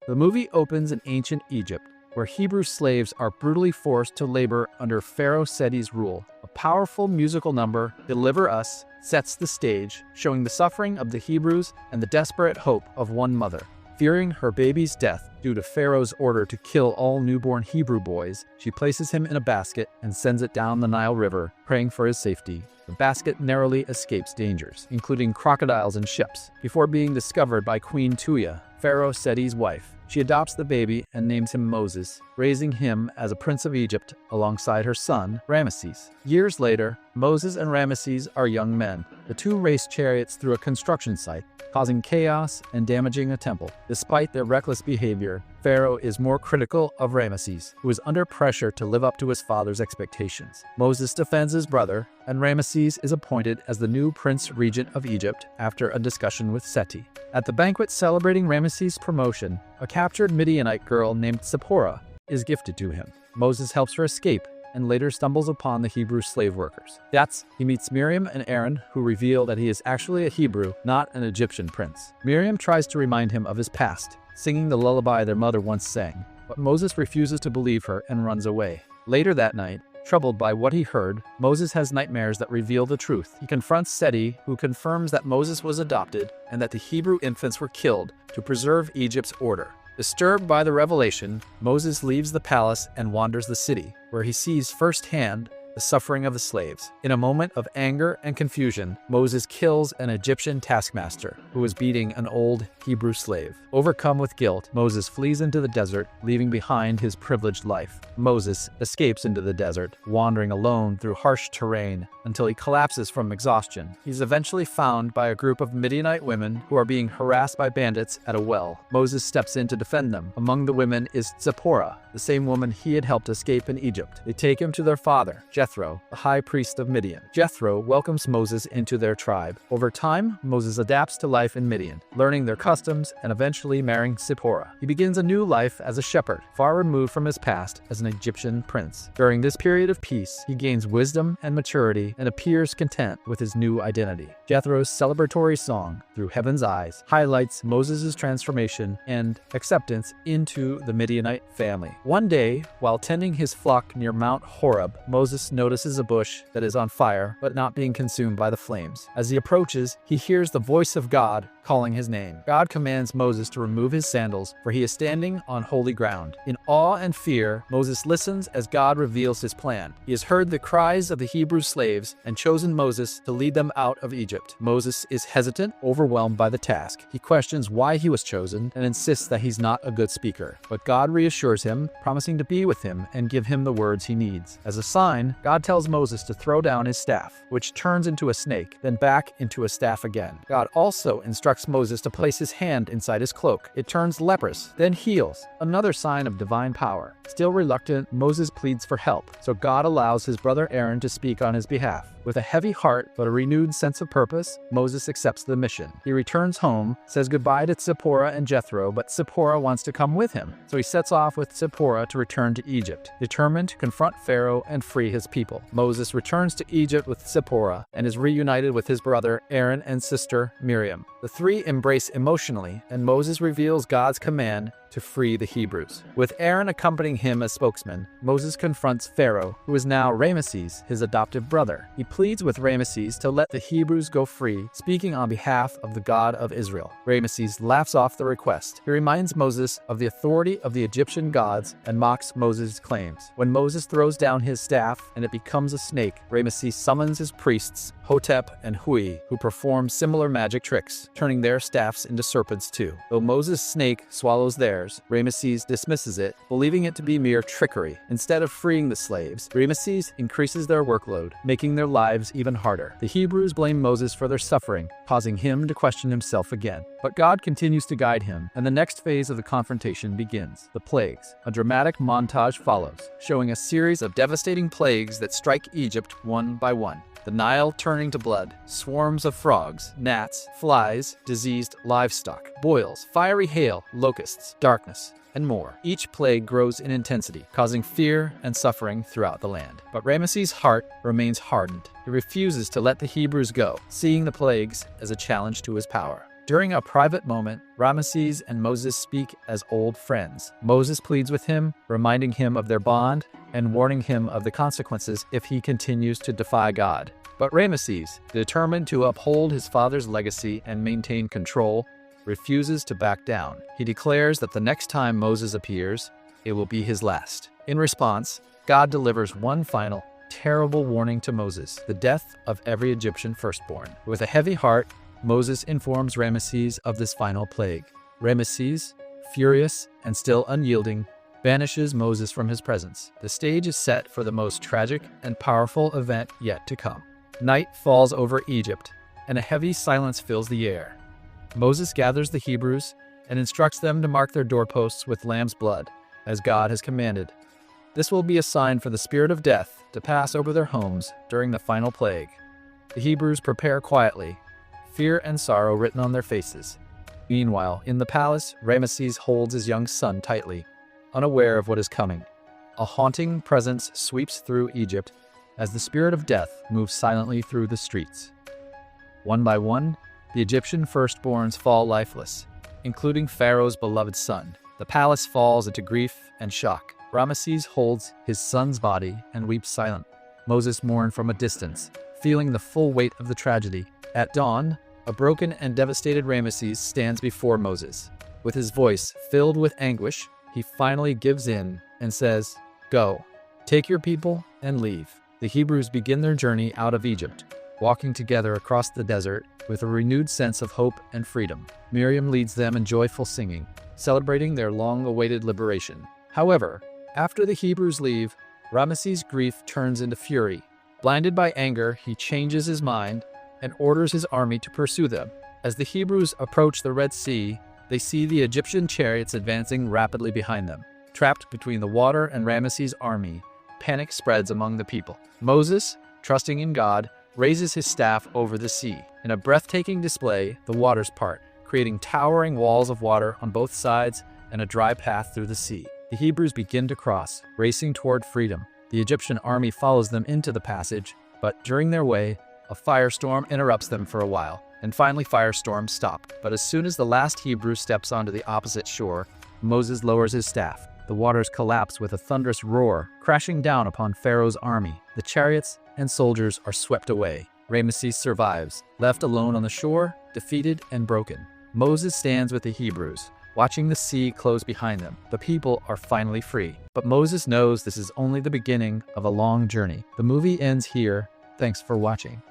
The movie opens in ancient Egypt, where Hebrew slaves are brutally forced to labor under Pharaoh Seti's rule. A powerful musical number, Deliver Us, sets the stage, showing the suffering of the Hebrews and the desperate hope of one mother. Fearing her baby's death due to Pharaoh's order to kill all newborn Hebrew boys, she places him in a basket and sends it down the Nile River, praying for his safety. The basket narrowly escapes dangers, including crocodiles and ships, before being discovered by Queen Tuya, Pharaoh Seti's wife. She adopts the baby and names him Moses, raising him as a prince of Egypt alongside her son, Ramesses. Years later, Moses and Ramesses are young men. The two race chariots through a construction site, causing chaos and damaging a temple. Despite their reckless behavior, Pharaoh is more critical of Ramesses, who is under pressure to live up to his father's expectations. Moses defends his brother, and Ramesses is appointed as the new prince regent of Egypt after a discussion with Seti. At the banquet celebrating Ramesses' promotion, a captured Midianite girl named Zipporah is gifted to him. Moses helps her escape and later stumbles upon the Hebrew slave workers. He meets Miriam and Aaron, who reveal that he is actually a Hebrew, not an Egyptian prince. Miriam tries to remind him of his past, singing the lullaby their mother once sang, but Moses refuses to believe her and runs away. Later that night, troubled by what he heard, Moses has nightmares that reveal the truth. He confronts Seti, who confirms that Moses was adopted and that the Hebrew infants were killed to preserve Egypt's order. Disturbed by the revelation, Moses leaves the palace and wanders the city, where he sees firsthand the suffering of the slaves. In a moment of anger and confusion, Moses kills an Egyptian taskmaster who was beating an old Hebrew slave. Overcome with guilt, Moses flees into the desert, leaving behind his privileged life. Moses escapes into the desert, wandering alone through harsh terrain until he collapses from exhaustion. He's eventually found by a group of Midianite women who are being harassed by bandits at a well. Moses steps in to defend them. Among the women is Zipporah, the same woman he had helped escape in Egypt. They take him to their father, Jethro, the high priest of Midian. Jethro welcomes Moses into their tribe. Over time, Moses adapts to life in Midian, learning their customs and eventually marrying Zipporah. He begins a new life as a shepherd, far removed from his past as an Egyptian prince. During this period of peace, he gains wisdom and maturity and appears content with his new identity. Jethro's celebratory song, Through Heaven's Eyes, highlights Moses' transformation and acceptance into the Midianite family. One day, while tending his flock near Mount Horeb, Moses notices a bush that is on fire but not being consumed by the flames. As he approaches, he hears the voice of God calling his name. God commands Moses to remove his sandals, for he is standing on holy ground. In awe and fear, Moses listens as God reveals his plan. He has heard the cries of the Hebrew slaves and chosen Moses to lead them out of Egypt. Moses is hesitant, overwhelmed by the task. He questions why he was chosen and insists that he's not a good speaker. But God reassures him, promising to be with him and give him the words he needs. As a sign, God tells Moses to throw down his staff, which turns into a snake, then back into a staff again. God also instructs Moses to place his hand inside his cloak. It turns leprous, then heals, another sign of divine power. Still reluctant, Moses pleads for help, so God allows his brother Aaron to speak on his behalf. With a heavy heart but a renewed sense of purpose, Moses accepts the mission. He returns home, says goodbye to Zipporah and Jethro, but Zipporah wants to come with him, so he sets off with Zipporah to return to Egypt, determined to confront Pharaoh and free his people. Moses returns to Egypt with Zipporah and is reunited with his brother Aaron and sister Miriam. The three embrace emotionally, and Moses reveals God's command to free the Hebrews. With Aaron accompanying him as spokesman, Moses confronts Pharaoh, who is now Ramesses, his adoptive brother. He pleads with Ramesses to let the Hebrews go free, speaking on behalf of the God of Israel. Ramesses laughs off the request. He reminds Moses of the authority of the Egyptian gods and mocks Moses' claims. When Moses throws down his staff and it becomes a snake, Ramesses summons his priests, Hotep and Hui, who perform similar magic tricks, turning their staffs into serpents too. Though Moses' snake swallows theirs, Ramesses dismisses it, believing it to be mere trickery. Instead of freeing the slaves, Ramesses increases their workload, making their lives even harder. The Hebrews blame Moses for their suffering, causing him to question himself again. But God continues to guide him, and the next phase of the confrontation begins. The plagues. A dramatic montage follows, showing a series of devastating plagues that strike Egypt one by one. The Nile turning to blood, swarms of frogs, gnats, flies, diseased livestock, boils, fiery hail, locusts, darkness, and more. Each plague grows in intensity, causing fear and suffering throughout the land. But Ramesses' heart remains hardened. He refuses to let the Hebrews go, seeing the plagues as a challenge to his power. During a private moment, Ramesses and Moses speak as old friends. Moses pleads with him, reminding him of their bond and warning him of the consequences if he continues to defy God. But Ramesses, determined to uphold his father's legacy and maintain control, refuses to back down. He declares that the next time Moses appears, it will be his last. In response, God delivers one final, terrible warning to Moses: the death of every Egyptian firstborn. With a heavy heart, Moses informs Ramesses of this final plague. Ramesses, furious and still unyielding, banishes Moses from his presence. The stage is set for the most tragic and powerful event yet to come. Night falls over Egypt, and a heavy silence fills the air. Moses gathers the Hebrews and instructs them to mark their doorposts with lamb's blood, as God has commanded. This will be a sign for the spirit of death to pass over their homes during the final plague. The Hebrews prepare quietly, fear and sorrow written on their faces. Meanwhile, in the palace, Ramesses holds his young son tightly, unaware of what is coming. A haunting presence sweeps through Egypt as the spirit of death moves silently through the streets. One by one, the Egyptian firstborns fall lifeless, including Pharaoh's beloved son. The palace falls into grief and shock. Ramesses holds his son's body and weeps silently. Moses mourns from a distance, feeling the full weight of the tragedy. At dawn, a broken and devastated Ramesses stands before Moses. With his voice filled with anguish, he finally gives in and says, "Go, take your people and leave." The Hebrews begin their journey out of Egypt, walking together across the desert with a renewed sense of hope and freedom. Miriam leads them in joyful singing, celebrating their long-awaited liberation. However, after the Hebrews leave, Ramesses' grief turns into fury. Blinded by anger, he changes his mind and orders his army to pursue them. As the Hebrews approach the Red Sea, they see the Egyptian chariots advancing rapidly behind them. Trapped between the water and Ramesses' army, panic spreads among the people. Moses, trusting in God, raises his staff over the sea. In a breathtaking display, the waters part, creating towering walls of water on both sides and a dry path through the sea. The Hebrews begin to cross, racing toward freedom. The Egyptian army follows them into the passage, but during their way, a firestorm interrupts them for a while, and finally firestorms stop. But as soon as the last Hebrew steps onto the opposite shore, Moses lowers his staff. The waters collapse with a thunderous roar, crashing down upon Pharaoh's army. The chariots and soldiers are swept away. Ramesses survives, left alone on the shore, defeated and broken. Moses stands with the Hebrews, watching the sea close behind them. The people are finally free. But Moses knows this is only the beginning of a long journey. The movie ends here. Thanks for watching.